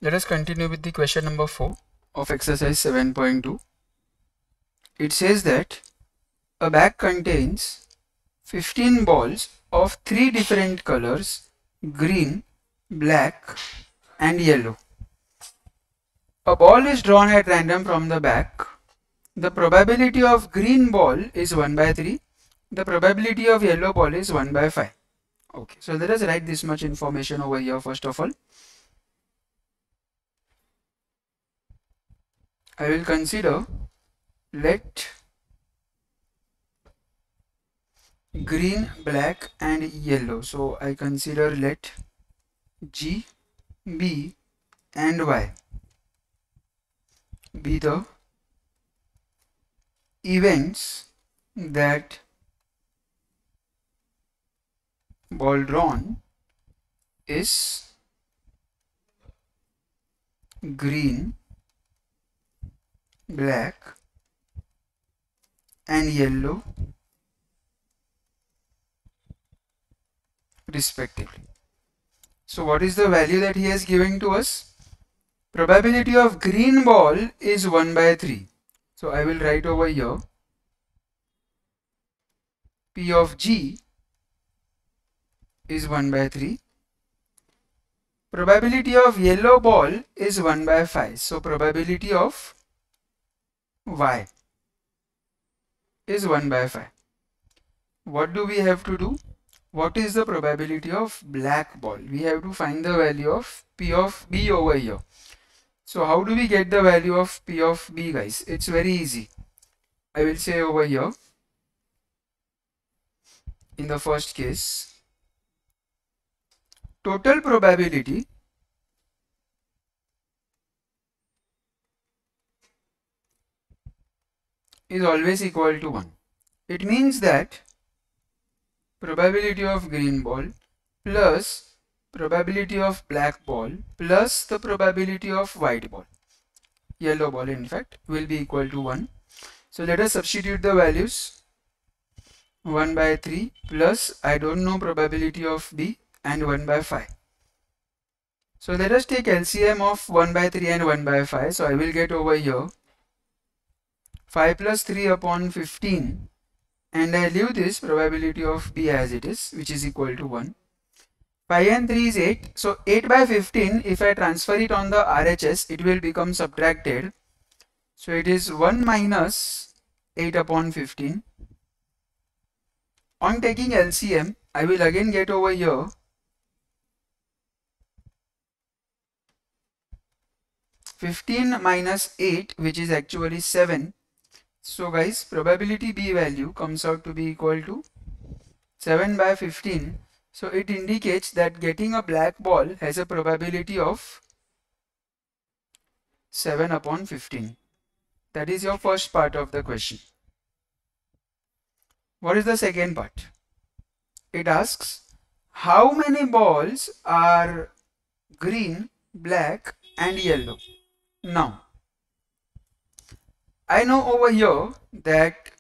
Let us continue with the question number 4 of exercise 7.2. It says that a bag contains 15 balls of 3 different colors: green, black and yellow. A ball is drawn at random from the bag. The probability of green ball is 1 by 3. The probability of yellow ball is 1 by 5. Okay, so let us write this much information over here first of all. I will consider let green, black and yellow. So I consider let G, B and Y be the events that ball drawn is green, black and yellow respectively. So what is the value that he has given to us? Probability of green ball is 1 by 3. So I will write over here P of G is 1 by 3. Probability of yellow ball is 1 by 5. So probability of Y is 1 by 5. What do we have to do? What is the probability of black ball? We have to find the value of P of B over here. So how do we get the value of P of B, guys? It's very easy. I will say over here, in the first case, total probability is always equal to 1. It means that probability of green ball plus probability of black ball plus the probability of white ball, yellow ball in fact, will be equal to 1. So let us substitute the values. 1 by 3 plus I don't know probability of B and 1 by 5. So let us take LCM of 1 by 3 and 1 by 5. So I will get over here 5 plus 3 upon 15 and I leave this probability of B as it is, which is equal to 1. 5 and 3 is 8. So 8 by 15, if I transfer it on the RHS, it will become subtracted. So it is 1 minus 8 upon 15. On taking LCM, I will again get over here 15 minus 8, which is actually 7. So guys, probability B value comes out to be equal to 7 by 15. So it indicates that getting a black ball has a probability of 7 upon 15. That is your first part of the question. What is the second part? It asks how many balls are green, black and yellow. Now, I know over here that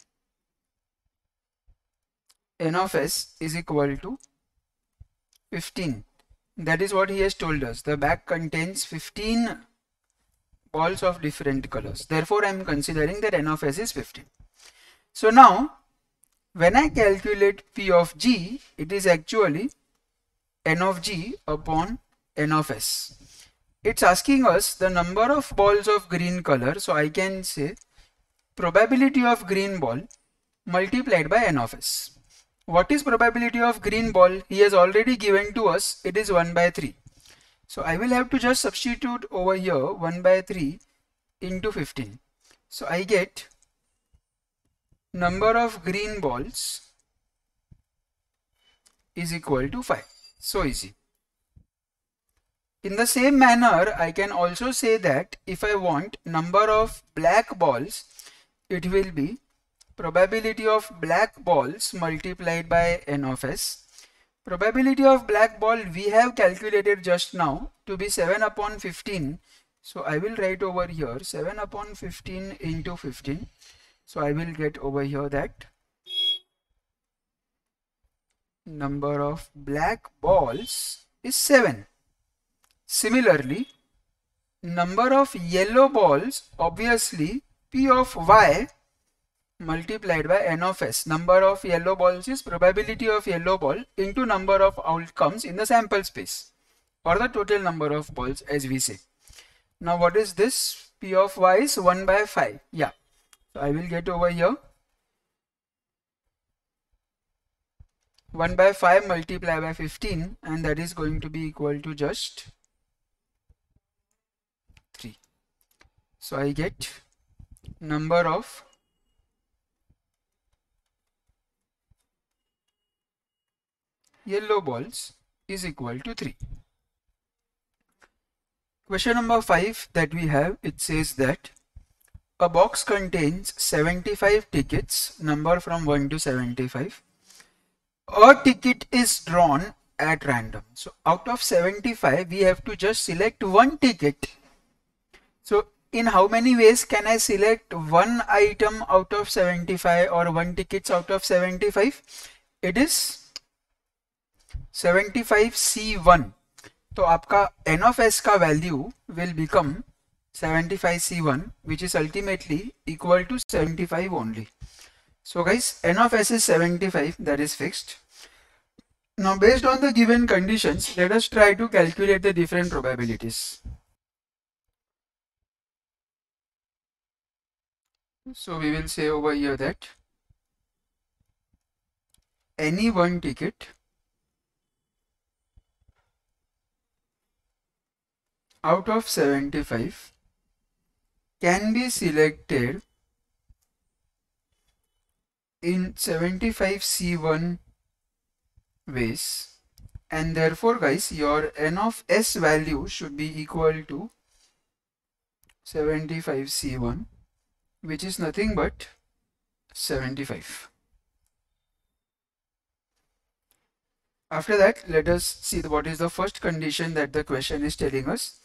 n of s is equal to 15. That is what he has told us. The bag contains 15 balls of different colors. Therefore, I am considering that n of s is 15. So now, when I calculate P of G, it is actually n of G upon n of s. It's asking us the number of balls of green color. So I can say probability of green ball multiplied by n of s. What is probability of green ball? He has already given to us. It is 1 by 3. So I will have to just substitute over here 1 by 3 into 15. So I get number of green balls is equal to 5. So easy. In the same manner, I can also say that if I want number of black balls, it will be probability of black balls multiplied by n of s. Probability of black ball we have calculated just now to be 7 upon 15. So I will write over here 7 upon 15 into 15. So I will get over here that number of black balls is 7. Similarly, number of yellow balls, obviously P of y multiplied by n of s. Number of yellow balls is probability of yellow ball into number of outcomes in the sample space, or the total number of balls as we say. Now what is this? P of y is 1 by 5. Yeah. So I will get over here 1 by 5 multiplied by 15, and that is going to be equal to just 3. So I get number of yellow balls is equal to 3. Question number 5 that we have, it says that a box contains 75 tickets, number from 1 to 75. A ticket is drawn at random. So out of 75, we have to just select one ticket. So in how many ways can I select one item out of 75 or one tickets out of 75? It is 75C1. तो आपका n of s का value will become 75C1, which is ultimately equal to 75 only. So guys, n of s is 75, that is fixed. Now based on the given conditions, let us try to calculate the different probabilities. So we will say over here that any one ticket out of 75 can be selected in 75C1 ways, and therefore guys, your n of s value should be equal to 75C1, which is nothing but 75. After that, let us see what is the first condition that the question is telling us.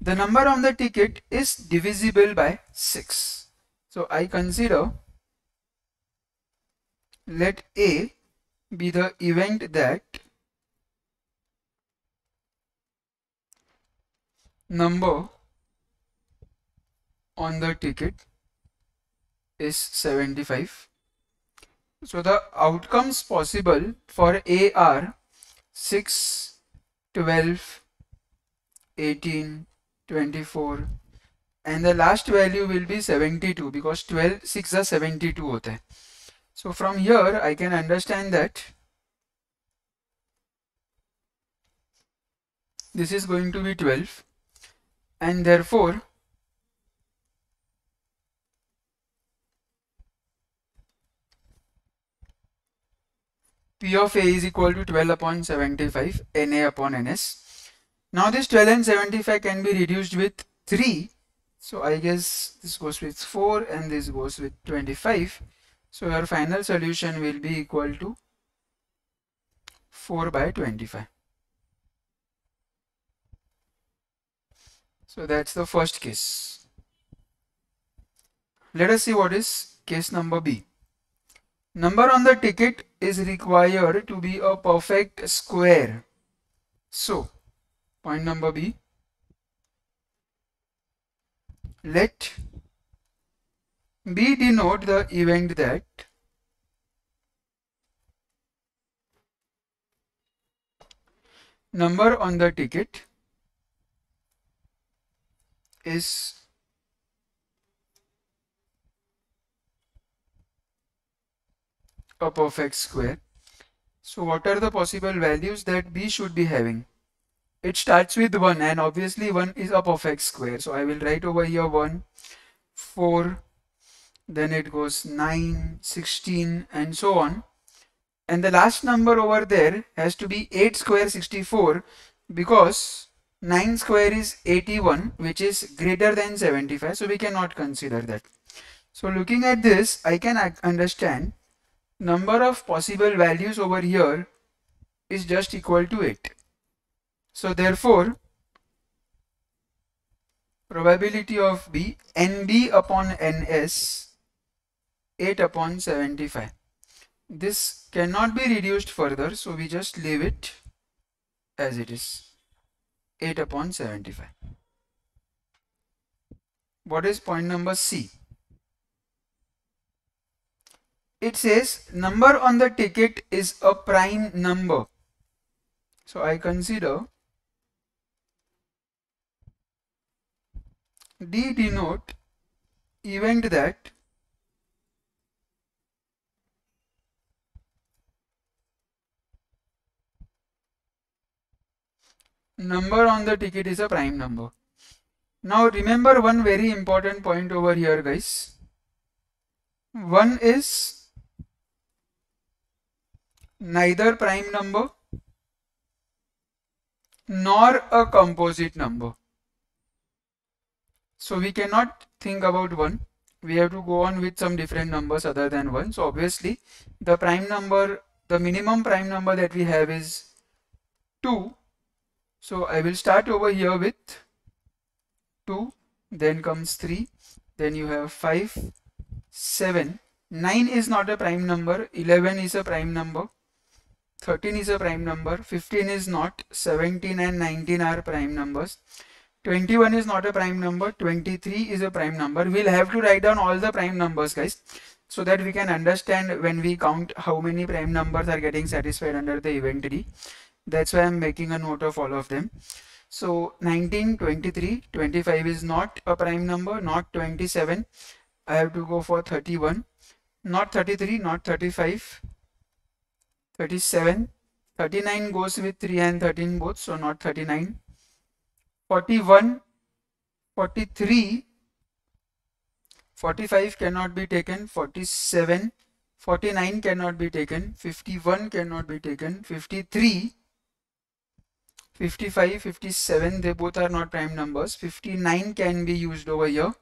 The number on the ticket is divisible by 6. So I consider, let A be the event that number on the ticket is 75. So the outcomes possible for A are 6, 12, 18, 24, and the last value will be 72 because 12, 6 are 72 होता है. So from here I can understand that this is going to be 12, and therefore P of A is equal to 12 upon 75 NA upon NS. Now this 12 and 75 can be reduced with 3. So I guess this goes with 4 and this goes with 25. So your final solution will be equal to 4 by 25. So that's the first case. Let us see what is case number B. Number on the ticket is required to be a perfect square. So, point number B, let B denote the event that number on the ticket is a perfect square. So what are the possible values that B should be having? It starts with 1, and obviously 1 is a perfect square. So I will write over here 1, 4, then it goes 9, 16 and so on. And the last number over there has to be 8 square 64, because 9 square is 81, which is greater than 75. So we cannot consider that. So looking at this, I can understand number of possible values over here is just equal to 8. So therefore, probability of B, NB upon NS, 8 upon 75. This cannot be reduced further, so we just leave it as it is, 8 upon 75. What is point number C? It says number on the ticket is a prime number. So I consider D denote event that number on the ticket is a prime number. Now remember one very important point over here, guys. One is neither prime number nor a composite number. So we cannot think about 1. We have to go on with some different numbers other than 1. So obviously the prime number, the minimum prime number that we have is 2. So I will start over here with 2, then comes 3, then you have 5, 7, 9 is not a prime number, 11 is a prime number, 13 is a prime number, 15 is not, 17 and 19 are prime numbers, 21 is not a prime number, 23 is a prime number. We'll have to write down all the prime numbers, guys, so that we can understand when we count how many prime numbers are getting satisfied under the event D. That's why I'm making a note of all of them. So 19, 23, 25 is not a prime number, not 27. I have to go for 31, not 33, not 35, 37, 39 goes with 3 and 13 both, so not 39, 41, 43, 45 cannot be taken, 47, 49 cannot be taken, 51 cannot be taken, 53, 55, 57, they both are not prime numbers. 59 can be used over here.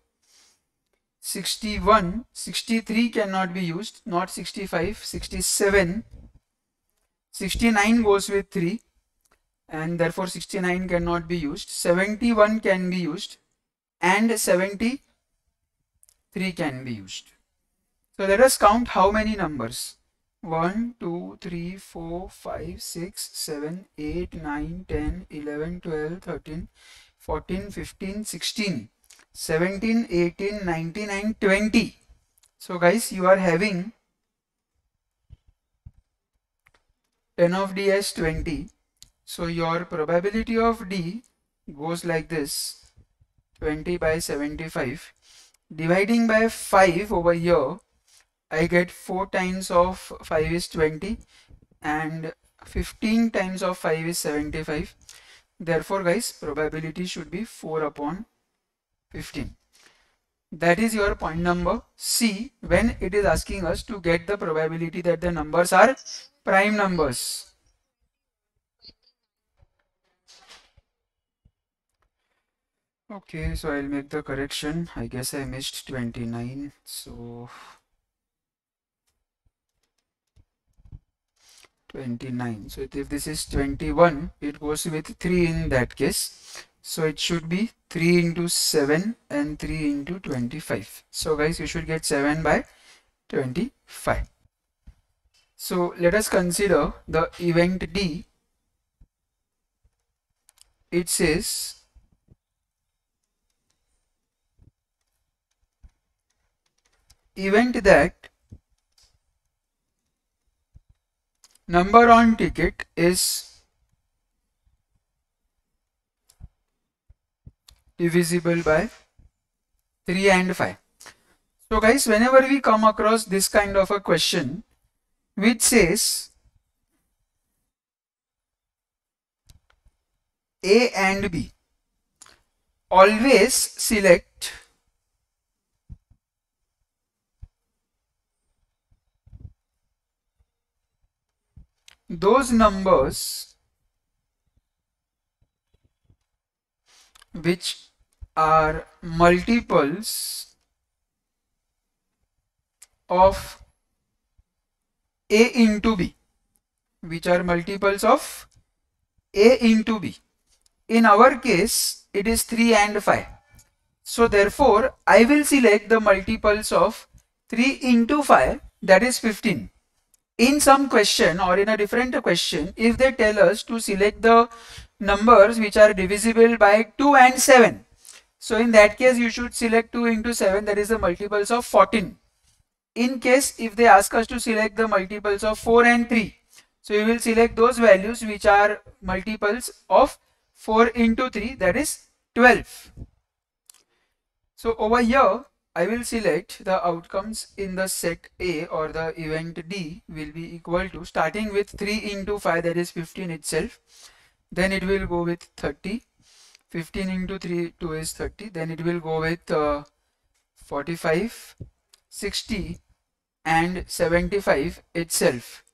61, 63 cannot be used, not 65, 67, 69 goes with 3 and therefore 69 cannot be used. 71 can be used and 73 can be used. So let us count how many numbers. 1, 2, 3, 4, 5, 6, 7, 8, 9, 10, 11, 12, 13, 14, 15, 16, 17, 18, 19 and 20. So guys, you are having 10 of D as 20. So your probability of D goes like this, 20 by 75. Dividing by 5 over here, I get 4 times of 5 is 20 and 15 times of 5 is 75. Therefore guys, probability should be 4 upon 15. That is your point number C when it is asking us to get the probability that the numbers are prime numbers. Okay, so I'll make the correction. I guess I missed 29. So 29. So if this is 21, it goes with 3 in that case. So it should be 3 into 7 and 3 into 25. So guys, you should get 7 by 25. So let us consider the event D. It says event that number on ticket is divisible by 3 and 5. So guys, whenever we come across this kind of a question which says A and B, always select those numbers which are multiples of A into B, which are multiples of A into B. In our case, it is 3 and 5. So therefore, I will select the multiples of 3 into 5, that is 15. In some question or in a different question, if they tell us to select the numbers which are divisible by 2 and 7, So in that case, you should select 2 into 7, that is the multiples of 14. In case if they ask us to select the multiples of 4 and 3, so we will select those values which are multiples of 4 into 3, that is 12. So over here, I will select the outcomes in the set A or the event D will be equal to, starting with 3 into 5, that is 15 itself. Then it will go with 30. 15 into 3, 2 is 30. Then it will go with 45, 60 and 75 itself.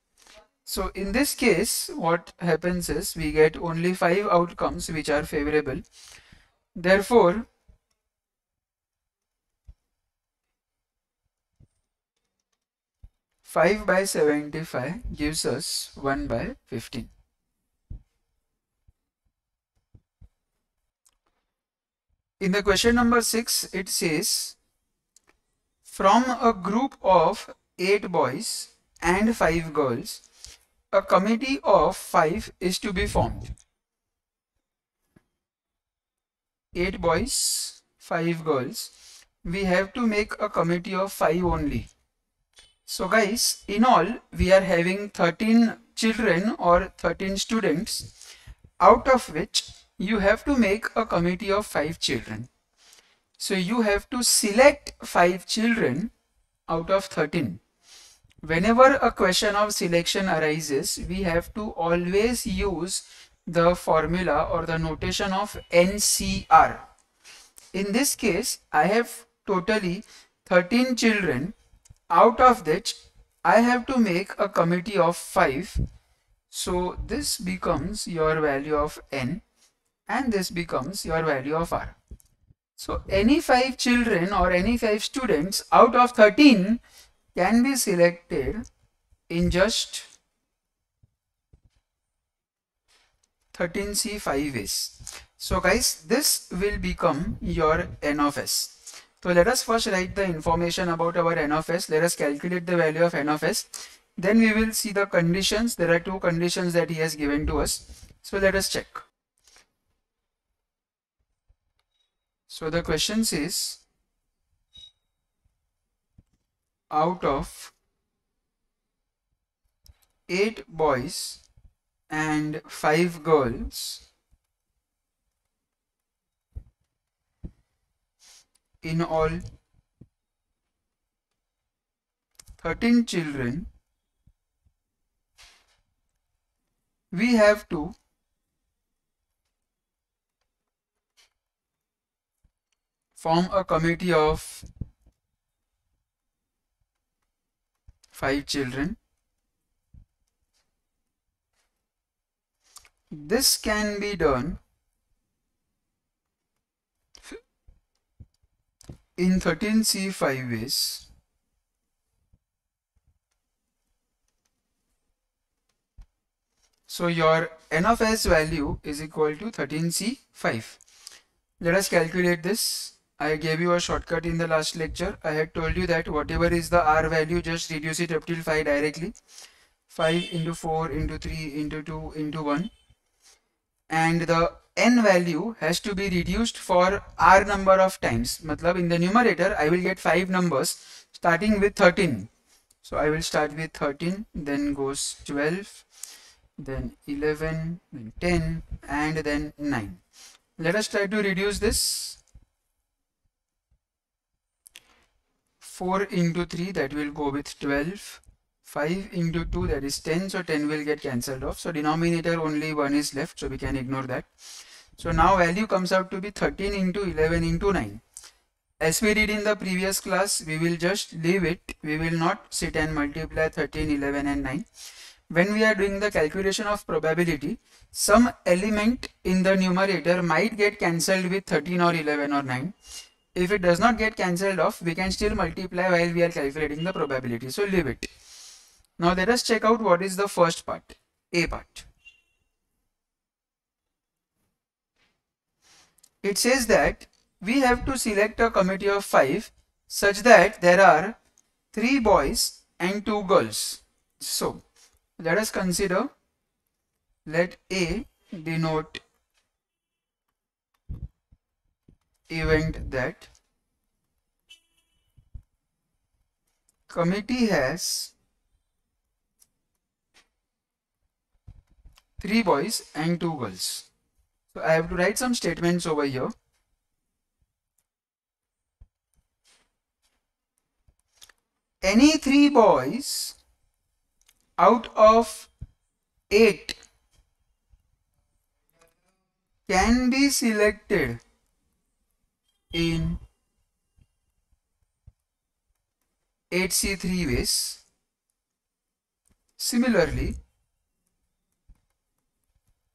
So in this case, what happens is we get only 5 outcomes which are favorable. Therefore, five by 75 gives us 1 by 15. In the question number 6, it says, from a group of 8 boys and 5 girls, a committee of 5 is to be formed. 8 boys, 5 girls. We have to make a committee of 5 only. So guys, in all, we are having 13 children or 13 students, out of which you have to make a committee of 5 children. So you have to select 5 children out of 13. Whenever a question of selection arises, we have to always use the formula or the notation of NCR. In this case, I have totally 13 children, out of which I have to make a committee of 5. So this becomes your value of N and this becomes your value of R. So any 5 children or any 5 students out of 13 can be selected in just 13C5 ways. So guys, this will become your N of S. So let us first write the information about our N of S. Let us calculate the value of N of S. Then we will see the conditions. There are 2 conditions that he has given to us. So let us check. So the question says, out of 8 boys and 5 girls, in all 13 children, we have to form a committee of 5 children. This can be done in 13C5 ways. So your N of S value is equal to 13C5. Let us calculate this. I gave you a shortcut in the last lecture. I had told you that whatever is the R value, just reduce it up till 5 directly. 5 into 4 into 3 into 2 into 1. And the N value has to be reduced for R number of times. Matlab in the numerator, I will get 5 numbers starting with 13. So I will start with 13, then goes 12, then 11, then 10, and then 9. Let us try to reduce this. 4 into 3, that will go with 12. 5 into 2, that is 10, so 10 will get cancelled off. So denominator only 1 is left, so we can ignore that. So now value comes out to be 13 into 11 into 9. As we did in the previous class, we will just leave it. We will not sit and multiply 13, 11 and 9. When we are doing the calculation of probability, some element in the numerator might get cancelled with 13 or 11 or 9. If it does not get cancelled off, we can still multiply while we are calculating the probability. So leave it. Now let us check out what is the first part, A part. It says that we have to select a committee of 5 such that there are 3 boys and 2 girls. So let us consider, let A denote event that committee has 3 boys and 2 girls. So I have to write some statements over here. Any 3 boys out of 8 can be selected in 8C3 ways. Similarly,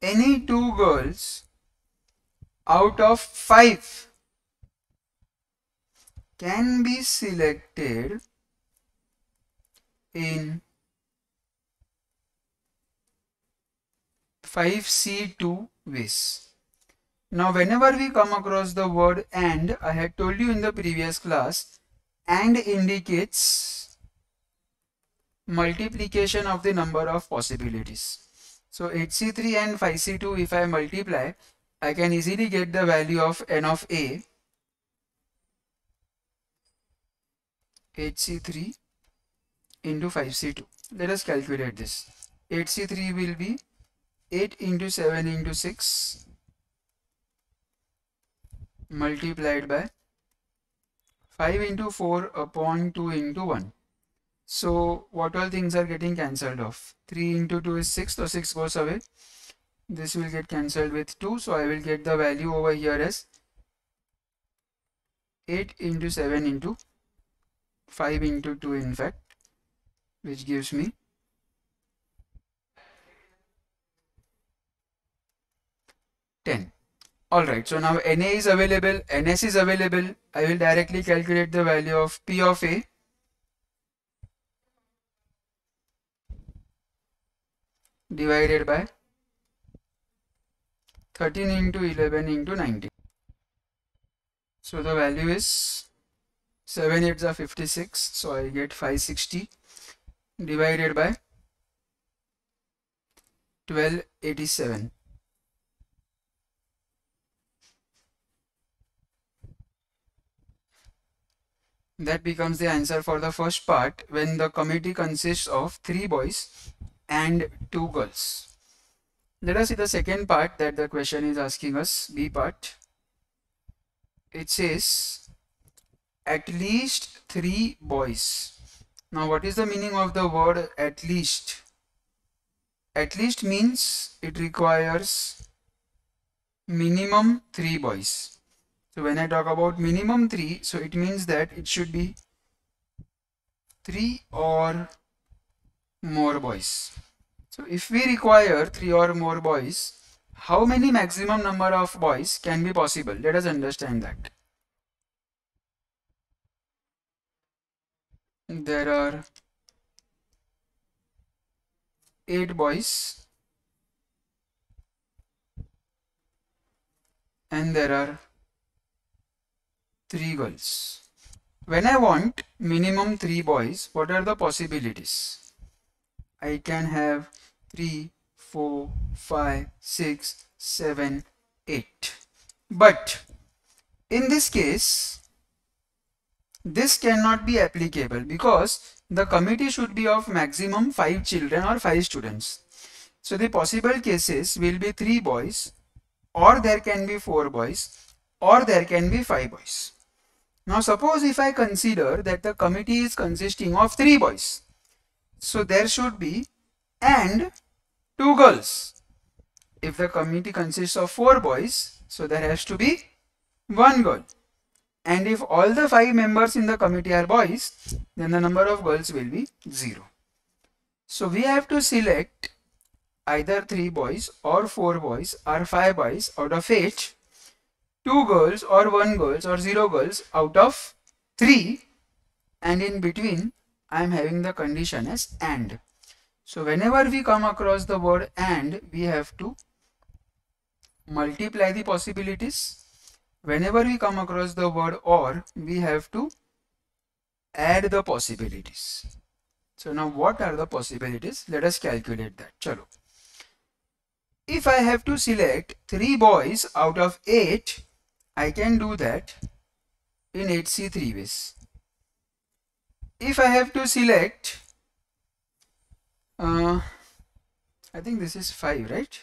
any 2 girls out of 5 can be selected in 5C2 ways. Now whenever we come across the word and, I had told you in the previous class, and indicates multiplication of the number of possibilities. So 8C3 and 5C2, if I multiply, I can easily get the value of n of a. 8C3 into 5C2. Let us calculate this. 8C3 will be 8 into 7 into 6 multiplied by 5 into 4 upon 2 into 1. So what all things are getting cancelled off? 3 into 2 is 6, so 6 goes away. This will get cancelled with 2, so I will get the value over here as 8 into 7 into 5 into 2 in fact, which gives me 10. Alright, so now NA is available, NS is available. I will directly calculate the value of P of A divided by 13 into 11 into 19. So the value is 7 8s are 56, so I get 560 divided by 1287. That becomes the answer for the first part, when the committee consists of 3 boys and 2 girls. Let us see the second part that the question is asking us, B part. It says at least 3 boys. Now what is the meaning of the word at least? At least means it requires minimum 3 boys. So when I talk about minimum 3, so it means that it should be 3 or more boys. So if we require 3 or more boys, how many maximum number of boys can be possible? Let us understand that. There are 8 boys and there are 3 girls. When I want minimum 3 boys, what are the possibilities? I can have 3, 4, 5, 6, 7, 8. But in this case, this cannot be applicable because the committee should be of maximum 5 children or 5 students. So the possible cases will be 3 boys, or there can be 4 boys, or there can be 5 boys. Now suppose if I consider that the committee is consisting of 3 boys, so there should be and 2 girls. If the committee consists of 4 boys, so there has to be 1 girl. And if all the 5 members in the committee are boys, then the number of girls will be 0. So we have to select either 3 boys or 4 boys or 5 boys out of 8, 2 girls or 1 girls or 0 girls out of 3, and in between I am having the condition as and. So whenever we come across the word and, we have to multiply the possibilities. Whenever we come across the word or, we have to add the possibilities. So now what are the possibilities? Let us calculate that. Chalo. If I have to select 3 boys out of 8, I can do that in HC3 ways. If I have to select, I think this is 5, right?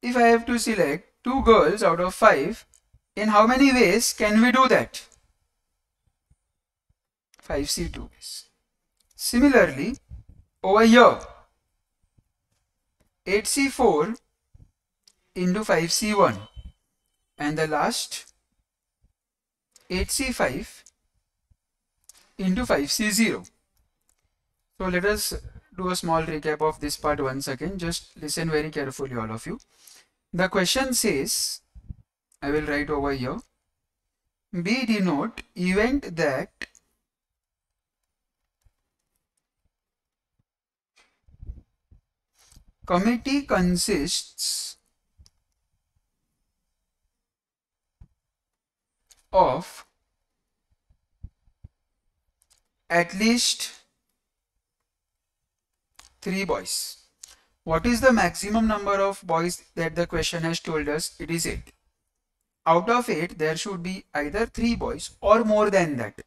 If I have to select 2 girls out of 5, in how many ways can we do that? 5C2 ways. Similarly, over here, 8C4 into 5C1, and the last 8C5 into 5C0. So let us do a small recap of this part once again. Just listen very carefully, all of you. The question says, I will write over here, B denote event that committee consists of at least 3 boys. What is the maximum number of boys that the question has told us? It is 8. Out of 8, there should be either 3 boys or more than that.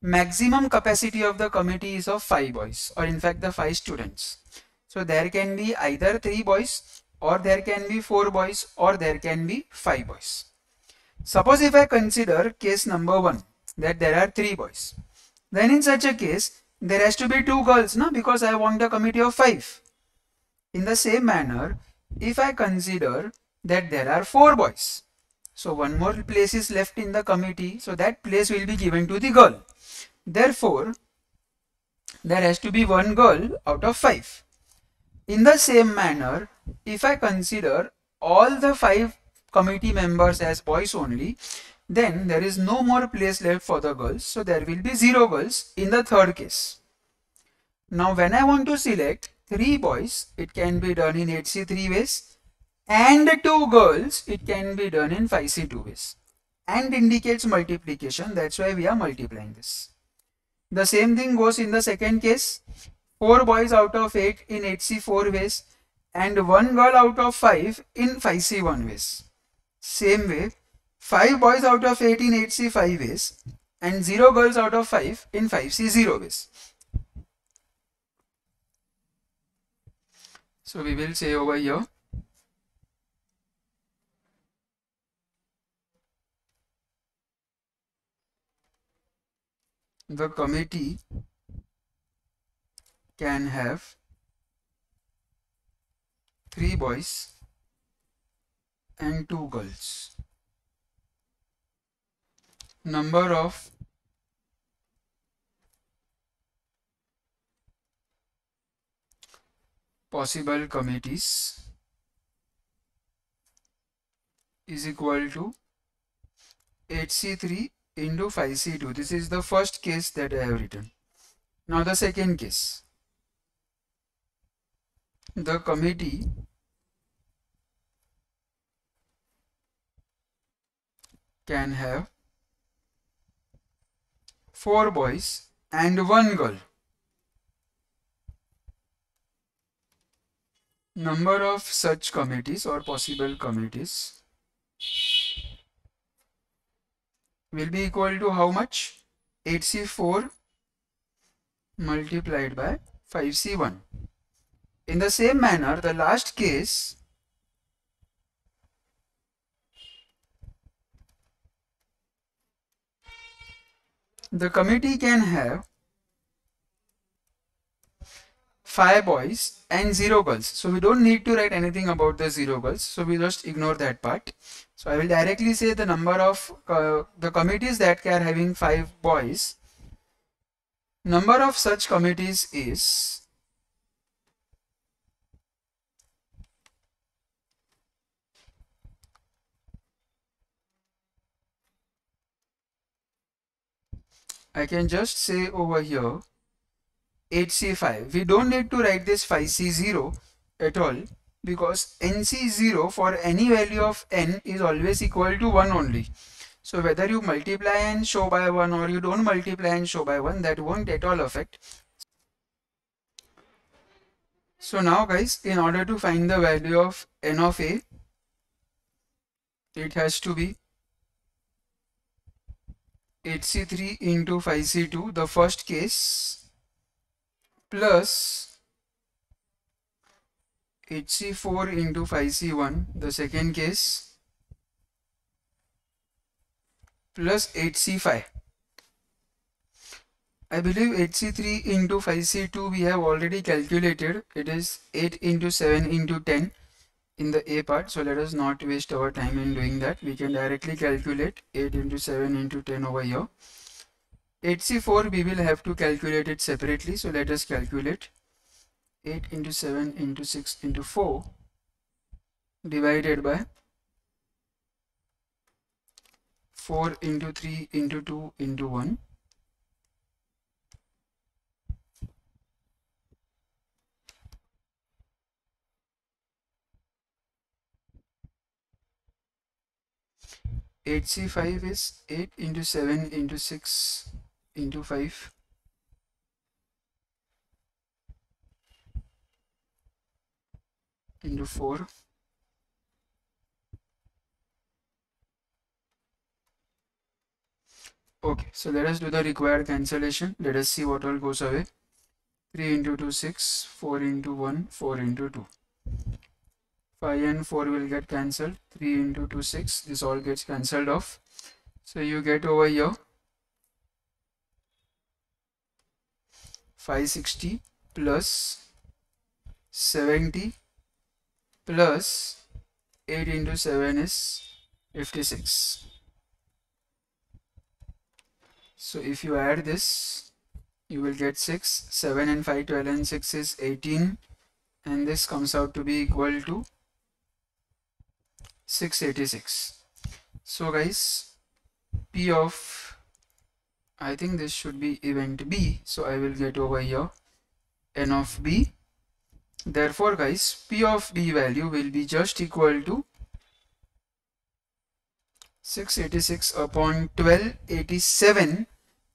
Maximum capacity of the committee is of 5 boys, or in fact the 5 students. So there can be either 3 boys, or there can be 4 boys, or there can be 5 boys. Suppose if I consider case number 1, that there are 3 boys. Then in such a case, there has to be 2 girls, no? Because I want a committee of 5. In the same manner, if I consider that there are 4 boys, so one more place is left in the committee, so that place will be given to the girl. Therefore, there has to be 1 girl out of 5. In the same manner, if I consider all the 5 committee members as boys only, then there is no more place left for the girls, so there will be 0 girls in the third case. Now when I want to select 3 boys, it can be done in 8C3 ways, and 2 girls, it can be done in 5C2 ways. And indicates multiplication, that's why we are multiplying this. The same thing goes in the second case, 4 boys out of 8 in 8C4 ways, and 1 girl out of 5 in 5C1 ways. Same way, 5 boys out of 8 in 8C5 ways, and 0 girls out of 5 in 5C0 ways. So we will say over here, the committee can have 3 boys and 2 girls. Number of possible committees is equal to 8C3 into 5C2. This is the first case that I have written. Now the second case. The committee can have 4 boys and 1 girl. Number of such committees or possible committees will be equal to how much? 8C4 multiplied by 5C1. In the same manner, the last case, the committee can have 5 boys and 0 girls. So we don't need to write anything about the 0 girls. So we just ignore that part. So I will directly say the number of the committees that are having 5 boys. Number of such committees is I can just say over here 8C5. We don't need to write this 5C0 at all, because NC0 for any value of n is always equal to 1 only. So whether you multiply and show by 1 or you don't multiply and show by 1, that won't at all affect. So now guys, in order to find the value of n of a, it has to be 8C3 into 5C2, the first case, plus 8C4 into 5C1, the second case, plus 8C5. I believe 8C3 into 5C2 we have already calculated. It is 8 into 7 into 10 in the A part. So let us not waste our time in doing that. We can directly calculate 8 into 7 into 10 over here. 8C4 we will have to calculate it separately. So let us calculate 8 into 7 into 6 into 4 divided by 4 into 3 into 2 into 1. Eight C5 is 8 into 7 into 6 into 5 into 4. Okay, so let us do the required cancellation. Let us see what all goes away. 3 into 2, 6, 4 into 1, 4 into 2. 5 and 4 will get cancelled. 3 into 2, 6. This all gets cancelled off. So you get over here 560 plus 70 plus 8 into 7 is 56. So if you add this, you will get 6. 7 and 5, 12 and 6 is 18. And this comes out to be equal to 686. So guys, P of, I think this should be event B. So I will get over here N of B. Therefore guys, P of B value will be just equal to 686 upon 1287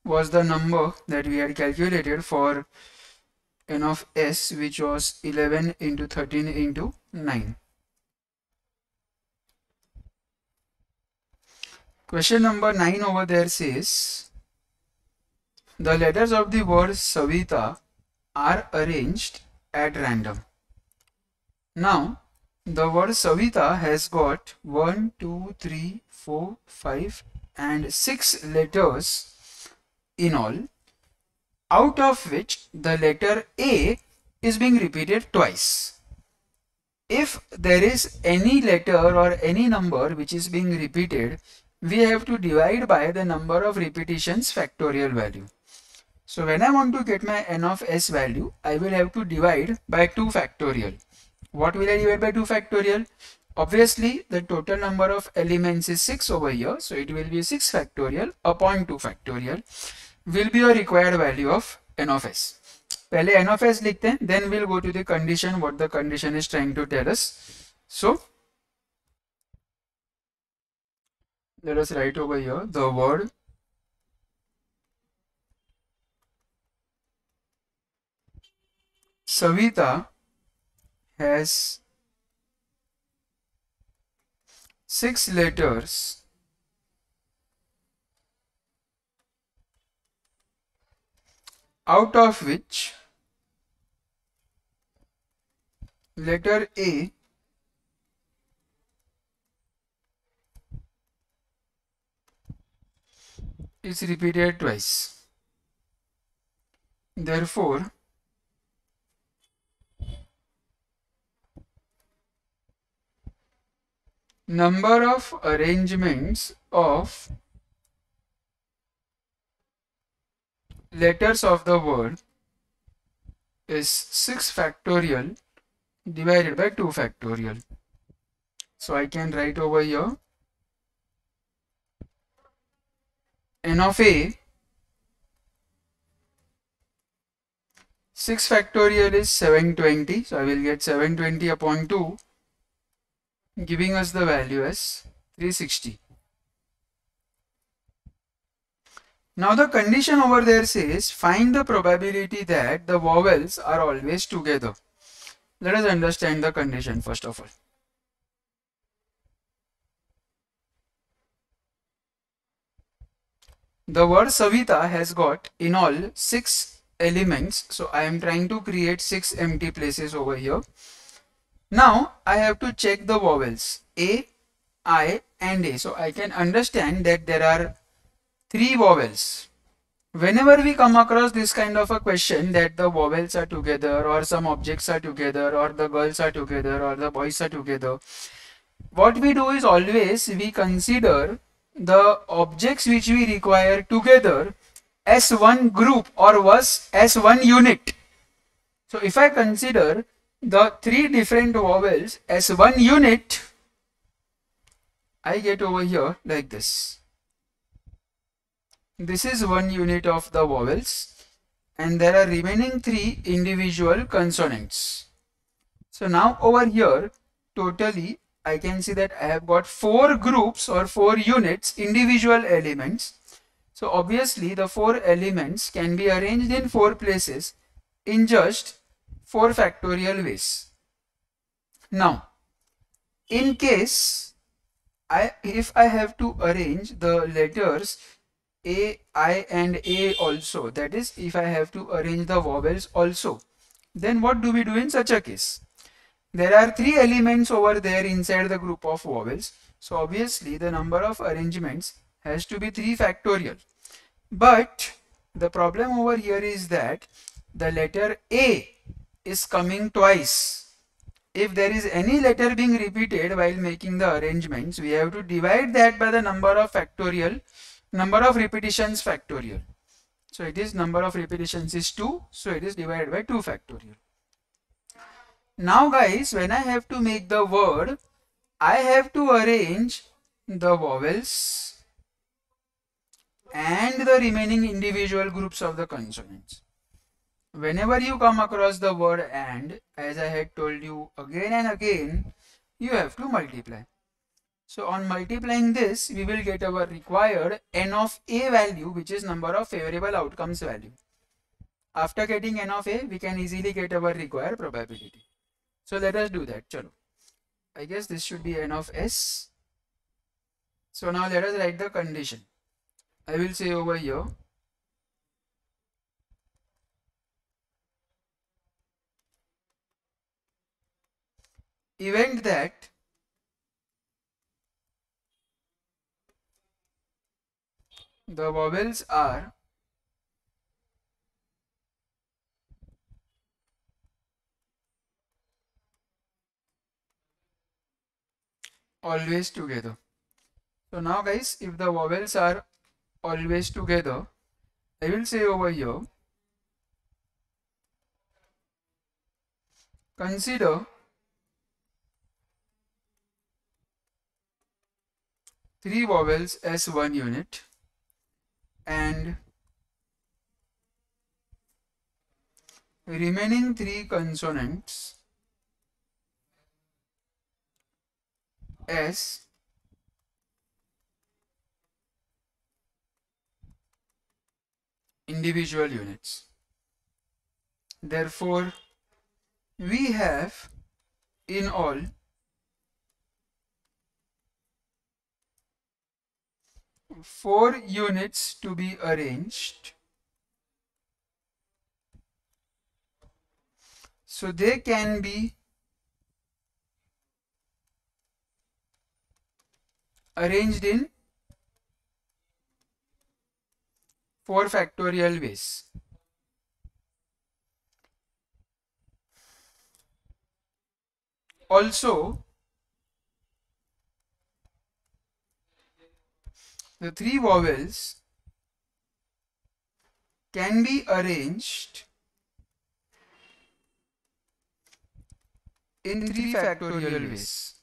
was the number that we had calculated for N of S, which was 11 into 13 into 9. Question number 9 over there says, the letters of the word Savita are arranged at random. Now, the word Savita has got 1, 2, 3, 4, 5 and 6 letters in all, out of which the letter A is being repeated twice. If there is any letter or any number which is being repeated, we have to divide by the number of repetitions factorial value. So when I want to get my N of S value, I will have to divide by 2 factorial. What will I divide by 2 factorial? Obviously, the total number of elements is 6 over here. So it will be 6 factorial upon 2 factorial will be a required value of N of S. पहले N of S लिखते हैं, then we'll go to the condition, what the condition is trying to tell us. So let us write over here the word Savita has 6 letters out of which letter A is repeated twice. Therefore, number of arrangements of letters of the word is 6 factorial divided by 2 factorial. So I can write over here N of A, 6 factorial is 720. So I will get 720 upon 2, giving us the value as 360. Now the condition over there says find the probability that the vowels are always together. Let us understand the condition first of all. The word Savita has got in all 6 elements. So I am trying to create 6 empty places over here. Now I have to check the vowels A, I and A. So I can understand that there are 3 vowels. Whenever we come across this kind of a question that the vowels are together or some objects are together or the girls are together or the boys are together, what we do is always we consider the objects which we require together as one group or was as one unit. So if I consider the 3 different vowels as one unit, I get over here like this. This is one unit of the vowels and there are remaining 3 individual consonants. So now over here totally I can see that I have got 4 groups or 4 units, individual elements. So obviously the 4 elements can be arranged in 4 places in just 4 factorial ways. Now in case if I have to arrange the letters A, I and A also, that is if I have to arrange the vowels also, then what do we do in such a case? There are 3 elements over there inside the group of vowels. So obviously the number of arrangements has to be 3 factorial. But the problem over here is that the letter A is coming twice. If there is any letter being repeated while making the arrangements, we have to divide that by the number of repetitions factorial. So it is number of repetitions is 2, so it is divided by 2 factorial. Now guys, when I have to make the word, I have to arrange the vowels and the remaining individual groups of the consonants. Whenever you come across the word and, as I had told you again and again, you have to multiply. So on multiplying this, we will get our required n of A value, which is number of favorable outcomes value. After getting n of A, we can easily get our required probability. So let us do that. Chalo. I guess this should be n of S. So now let us write the condition. I will say over here, event that the vowels are always together. So now guys, if the vowels are always together, I will say over here, consider 3 vowels as one unit and remaining 3 consonants as individual units. Therefore, we have in all 4 units to be arranged. So they can be arranged in 4 factorial ways. Also, the 3 vowels can be arranged in 3 factorial ways,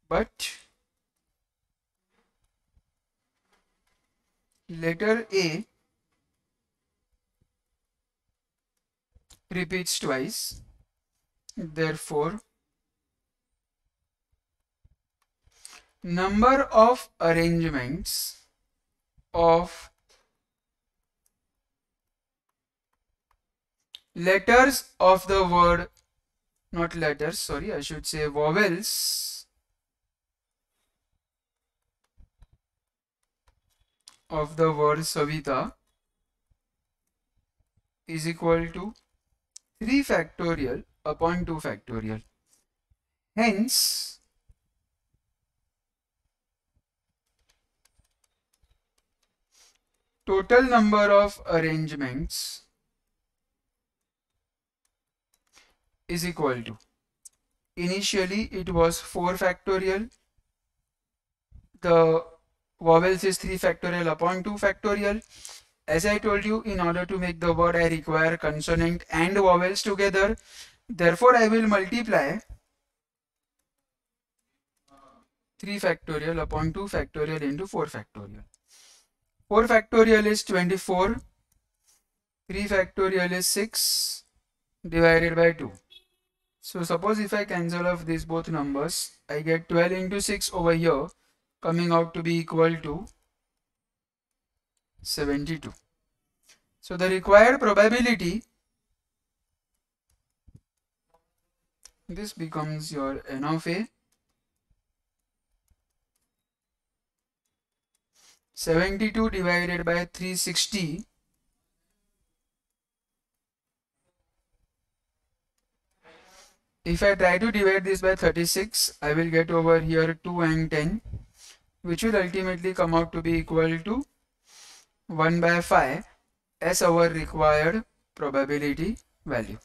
but letter A repeats twice, therefore number of arrangements of letters of the word, not letters, sorry, I should say vowels of the word Savita is equal to 3 factorial upon 2 factorial. Hence, total number of arrangements is equal to, initially it was 4 factorial, the vowels is 3 factorial upon 2 factorial. As I told you, in order to make the word I require consonant and vowels together. Therefore, I will multiply 3 factorial upon 2 factorial into 4 factorial. 4 factorial is 24. 3 factorial is 6 divided by 2. So suppose if I cancel off these both numbers, I get 12 into 6 over here, coming out to be equal to 72. So the required probability, this becomes your n of a, 72 divided by 360 if I try to divide this by 36, I will get over here 2 and 10, which will ultimately come out to be equal to 1 by 5 as our required probability value.